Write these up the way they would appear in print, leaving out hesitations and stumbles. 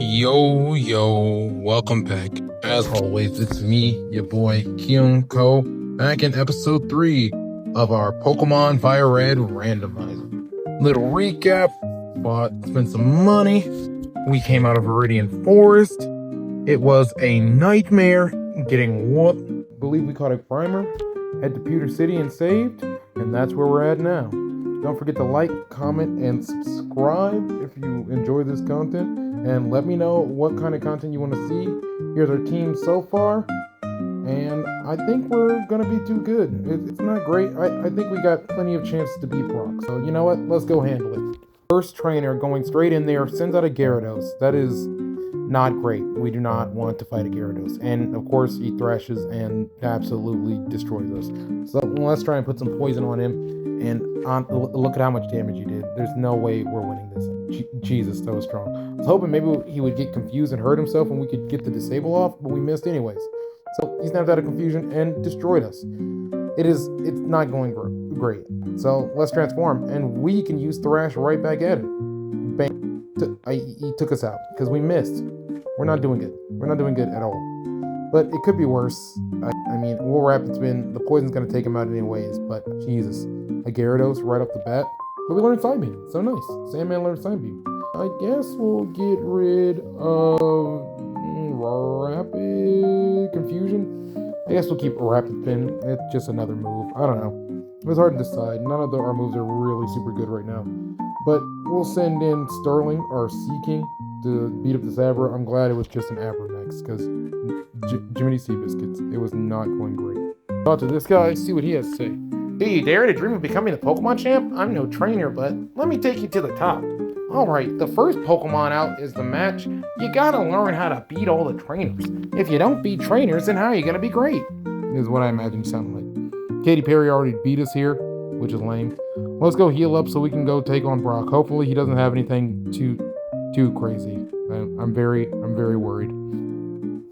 Yo, welcome back. As always, it's me, your boy, KihonCo, back in episode 3 of our Pokemon Fire Red Randomizer. Little recap, spent some money. We came out of Viridian Forest. It was a nightmare getting whooped. Believe we caught a primer, head to Pewter City and saved, and that's where we're at now. Don't forget to like, comment, and subscribe if you enjoy this content. And let me know what kind of content you want to see. Here's our team so far. And I think we're going to be too good. It's not great. I think we got plenty of chances to beat Brock. So you know what? Let's go handle it. First trainer going straight in there sends out a Gyarados. That is not great. We do not want to fight a Gyarados. And of course he thrashes and absolutely destroys us. So let's try and put some poison on him. And look at how much damage he did. There's no way we're winning this. Jesus, that was strong. I was hoping maybe he would get confused and hurt himself and we could get the disable off, but we missed anyways. So he snapped out of confusion and destroyed us. It's not going great. So let's transform, and we can use Thrash right back at him. Bang. He took us out because we missed. We're not doing good. We're not doing good at all. But it could be worse. I mean, we'll Rapid Spin. The poison's going to take him out anyways, but Jesus. A Gyarados right off the bat. But we learned Side Beam. So nice. Sandman learned Side Beam. I guess we'll get rid of Rapid Confusion. I guess we'll keep Rapid Spin. It's just another move. I don't know. It was hard to decide. None of our moves are really super good right now. But we'll send in Sterling or Seaking to beat up this Abra. I'm glad it was just an Abra next, because Jiminy Seabiscuits, it was not going great. Talk to this guy, see what he has to say. Do you dare to dream of becoming the Pokemon champ? I'm no trainer, but let me take you to the top. Alright, the first Pokemon out is the match. You gotta learn how to beat all the trainers. If you don't beat trainers, then how are you gonna be great? Is what I imagine you sound like. Katy Perry already beat us here, which is lame. Let's go heal up so we can go take on Brock. Hopefully he doesn't have anything too crazy. I'm very worried.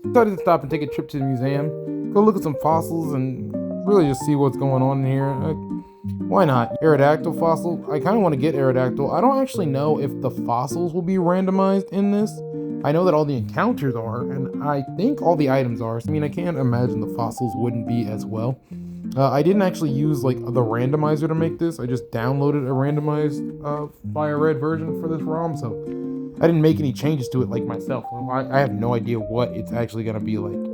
Decided to stop and take a trip to the museum. Go look at some fossils and really just see what's going on in here. Why not? Aerodactyl fossil. I kind of want to get Aerodactyl. I don't actually know if the fossils will be randomized in this. I know that all the encounters are, and I think all the items are. I mean, I can't imagine the fossils wouldn't be as well. I didn't actually use like the randomizer to make this. I just downloaded a randomized Fire Red version for this ROM, so I didn't make any changes to it like myself. I have no idea what it's actually gonna be like.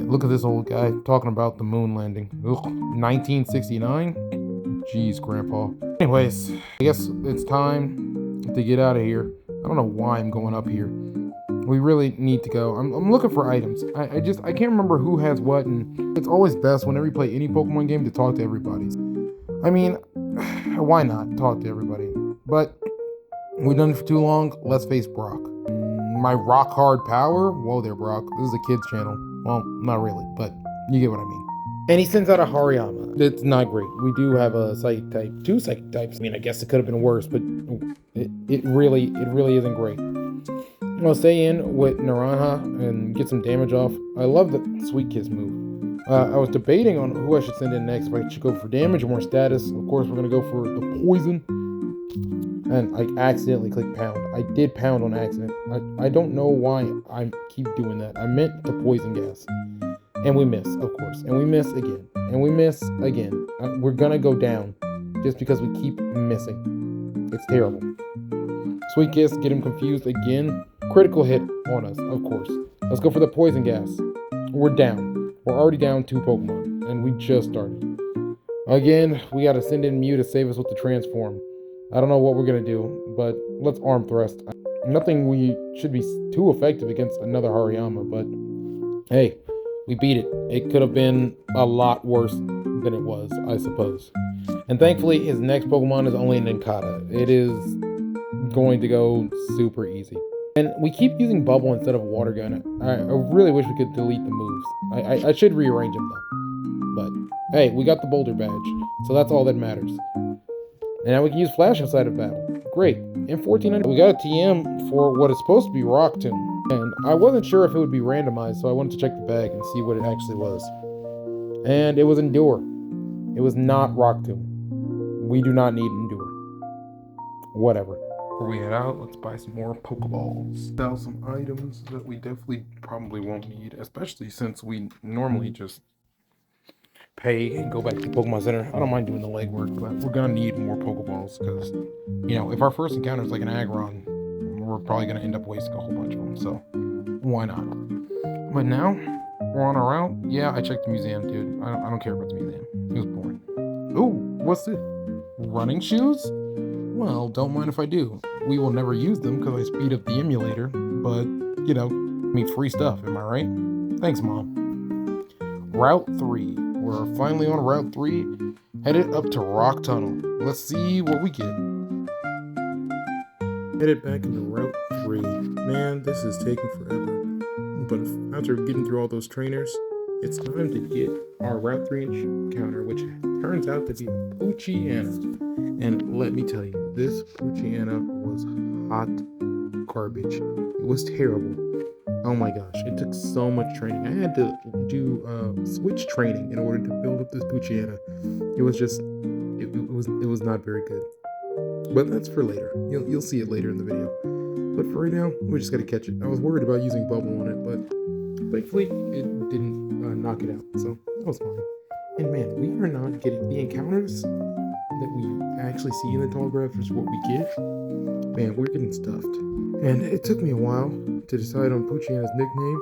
Look at this old guy talking about the moon landing. Ugh, 1969? Jeez, Grandpa. Anyways, I guess it's time to get out of here. I don't know why I'm going up here. We really need to go. I'm looking for items. I can't remember who has what, and it's always best whenever you play any Pokemon game to talk to everybody. I mean, why not talk to everybody? But we've done it for too long. Let's face Brock. My rock hard power? Whoa there, Brock. This is a kid's channel. Well, not really, but you get what I mean. And he sends out a Hariyama. It's not great. We do have a Psychic type, 2 Psychic types. I mean, I guess it could have been worse, but it really isn't great. I'll stay in with Naranj and get some damage off. I love the Sweet Kiss move. I was debating on who I should send in next. If I should go for damage or more status. Of course, we're going to go for the poison. And I accidentally clicked pound. I did pound on accident. I don't know why I keep doing that. I meant to poison gas. And we miss, of course. And we miss again. And we miss again. We're going to go down just because we keep missing. It's terrible. Sweet Kiss, get him confused again. Critical hit on us, of course. Let's go for the poison gas. We're down. We're already down 2 Pokemon. And we just started. Again, we got to send in Mew to save us with the transform. I don't know what we're going to do, but let's arm thrust. Nothing we should be too effective against another Hariyama, but hey, we beat it. It could have been a lot worse than it was, I suppose. And thankfully, his next Pokemon is only an Nincada. It is going to go super easy. And we keep using Bubble instead of Water Gun. I really wish we could delete the moves. I should rearrange them though. But hey, we got the Boulder Badge, so that's all that matters. And now we can use Flash inside of battle. Great. In 1400, we got a TM for what is supposed to be Rock Tomb. And I wasn't sure if it would be randomized, so I wanted to check the bag and see what it actually was. And it was Endure. It was not Rock Tomb. We do not need Endure. Whatever. Before we head out, let's buy some more Pokeballs. Sell some items that we definitely probably won't need, especially since we normally just pay and go back to the Pokemon Center. I don't mind doing the legwork, but we're gonna need more Pokeballs because, you know, if our first encounter is like an Aggron, we're probably gonna end up wasting a whole bunch of them, so why not? But now, we're on our route. Yeah, I checked the museum, dude. I don't care about the museum. It was boring. Ooh, what's this? Running shoes? Well, don't mind if I do. We will never use them because I speed up the emulator, but, you know, I mean, free stuff, am I right? Thanks, Mom. Route 3. We're finally on Route 3, headed up to Rock Tunnel. Let's see what we get. Headed back into Route 3. Man, this is taking forever. But after getting through all those trainers, it's time to get our Route 3 encounter, which turns out to be a Poochyena. And let me tell you, this Poochyena was hot garbage. It was terrible. Oh my gosh, it took so much training. I had to do switch training in order to build up this Poochyena. It was just, it was not very good. But that's for later. You'll see it later in the video. But for right now, we just gotta catch it. I was worried about using bubble on it, but thankfully it didn't knock it out, so that was fine. And man, we are not getting the encounters that we actually see in the tall graph is what we get. Man, we're getting stuffed. And it took me a while to decide on Poochyena's nickname,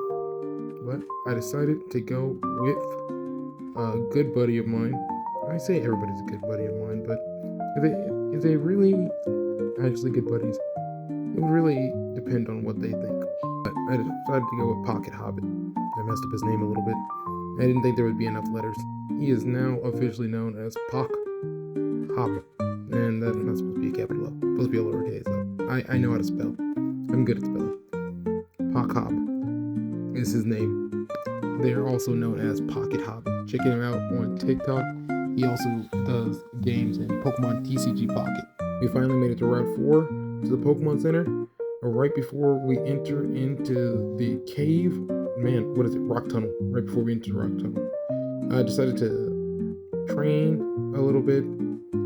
but I decided to go with a good buddy of mine. I say everybody's a good buddy of mine, but if they really actually good buddies, it would really depend on what they think. But I decided to go with PockHob. I messed up his name a little bit. I didn't think there would be enough letters. He is now officially known as PockHob. And that's not supposed to be a capital O. It's supposed to be a lowercase though. I know how to spell. I'm good at spelling. PockHob is his name. They are also known as PocketHob. Check him out on TikTok. He also does games in Pokemon TCG Pocket. We finally made it to Route 4 to the Pokemon Center. Right before we enter into the cave. Man, what is it? Rock Tunnel. Right before we enter the Rock Tunnel. I decided to train a little bit.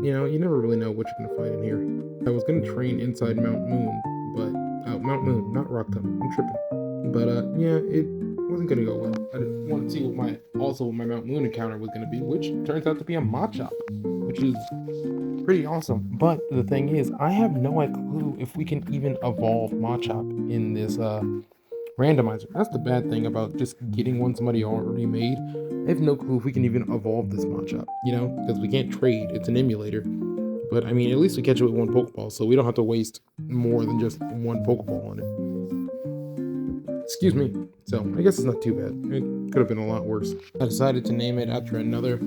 You know, you never really know what you're going to find in here. I was going to train inside Mount Moon, but Mount Moon, not Rock Tunnel. I'm tripping. But yeah, it wasn't going to go well. I didn't want to see what my Mount Moon encounter was going to be, which turns out to be a Machop, which is pretty awesome. But the thing is, I have no clue if we can even evolve Machop in this randomizer. That's the bad thing about just getting one somebody already made. I have no clue if we can even evolve this Machop, you know, because we can't trade. It's an emulator. But I mean, at least we catch it with one Pokeball, so we don't have to waste more than just one Pokeball on it. Excuse me. So I guess it's not too bad. It could have been a lot worse. I decided to name it after another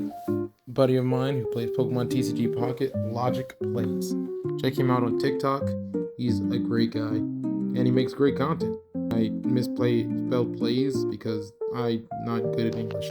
buddy of mine who plays Pokemon TCG Pocket, Logic Plays. Check him out on TikTok. He's a great guy, and he makes great content. I spelled plays because I'm not good at English,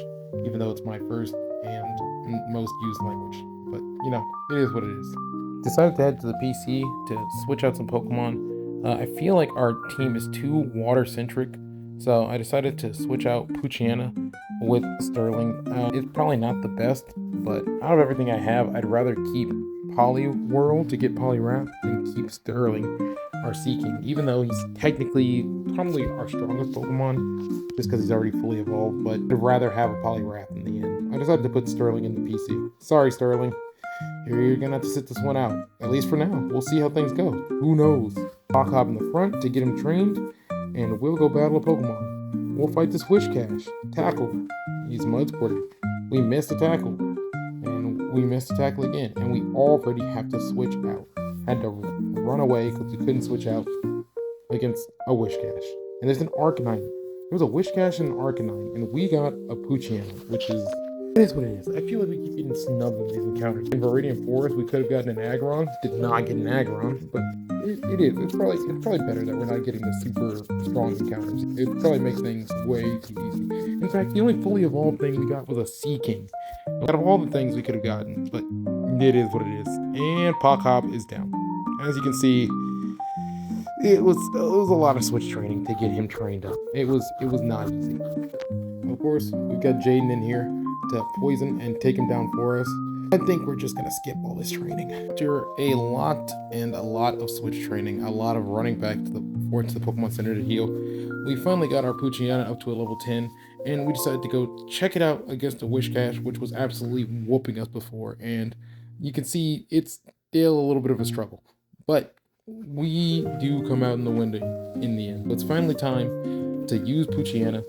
even though it's my first and most used language. But, you know, it is what it is. Decided to head to the PC to switch out some Pokemon. I feel like our team is too water-centric, so I decided to switch out Poochyena with Sterling. It's probably not the best, but out of everything I have, I'd rather keep Poliwhirl to get Poliwrath than keep Sterling, our Seaking, even though he's technically probably our strongest Pokemon, just because he's already fully evolved, but I'd rather have a Poliwrath in the end. I decided to put Sterling in the PC. Sorry, Sterling. You're gonna have to sit this one out, at least for now. We'll see how things go. Who knows? PockHob in the front to get him trained, and we'll go battle a Pokemon. We'll fight this Wishcash. Tackle. He's Mud Squirter. We missed a tackle. And we missed a tackle again. And we already have to switch out. Had to run away because we couldn't switch out against a Wishcash. And there's an Arcanine. There was a Wishcash and an Arcanine. And we got a Poochyena, which is... It is what it is. I feel like we keep getting snubbed in these encounters. In Viridian Forest, we could have gotten an Aggron. Did not get an Aggron, but it is. It's probably better that we're not getting the super strong encounters. It probably makes things way too easy. In fact, the only fully evolved thing we got was a Seaking. Out of all the things we could have gotten, but it is what it is. And PockHob is down. As you can see, it was a lot of switch training to get him trained up. It was not easy. Of course, we've got Jaden in here to poison and take him down for us. I think we're just going to skip all this training. After a lot of switch training, a lot of running back to the Pokemon Center to heal, we finally got our Poochyena up to a level 10, and we decided to go check it out against the Whiscash, which was absolutely whooping us before, and you can see it's still a little bit of a struggle. But we do come out in the win in the end. It's finally time to use Poochyena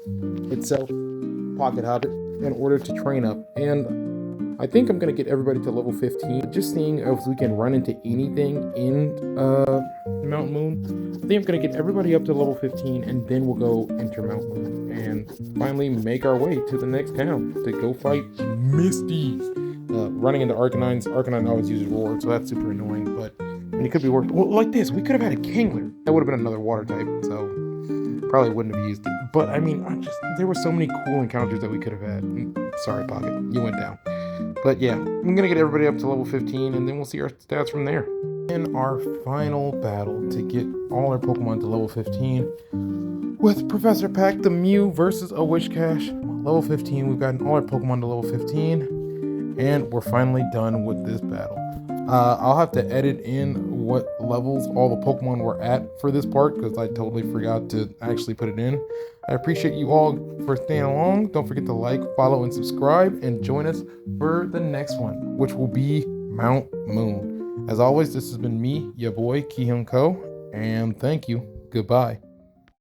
itself, PockHob it, in order to train up, and I think I'm going to get everybody to level 15. Just seeing if we can run into anything in Mount Moon. I think I'm going to get everybody up to level 15, and then we'll go enter Mount Moon and finally make our way to the next town to go fight Misty. Running into Arcanines. Arcanine always uses Roar, so that's super annoying, but I mean, it could be worth. Well, like this, we could have had a Kingler. That would have been another water type, so probably wouldn't have used it. But I mean, there were so many cool encounters that we could have had. Sorry, Pocket, you went down. But yeah, I'm gonna get everybody up to level 15, and then we'll see our stats from there. In our final battle to get all our Pokemon to level 15, with Professor Pack, the Mew versus a Whiscash. Level 15, we've gotten all our Pokemon to level 15, and we're finally done with this battle. I'll have to edit in what levels all the Pokemon were at for this part, because I totally forgot to actually put it in. I appreciate you all for staying along. Don't forget to like, follow, and subscribe, and join us for the next one, which will be Mount Moon. As always, this has been me, your boy, KihonCo, and thank you. Goodbye.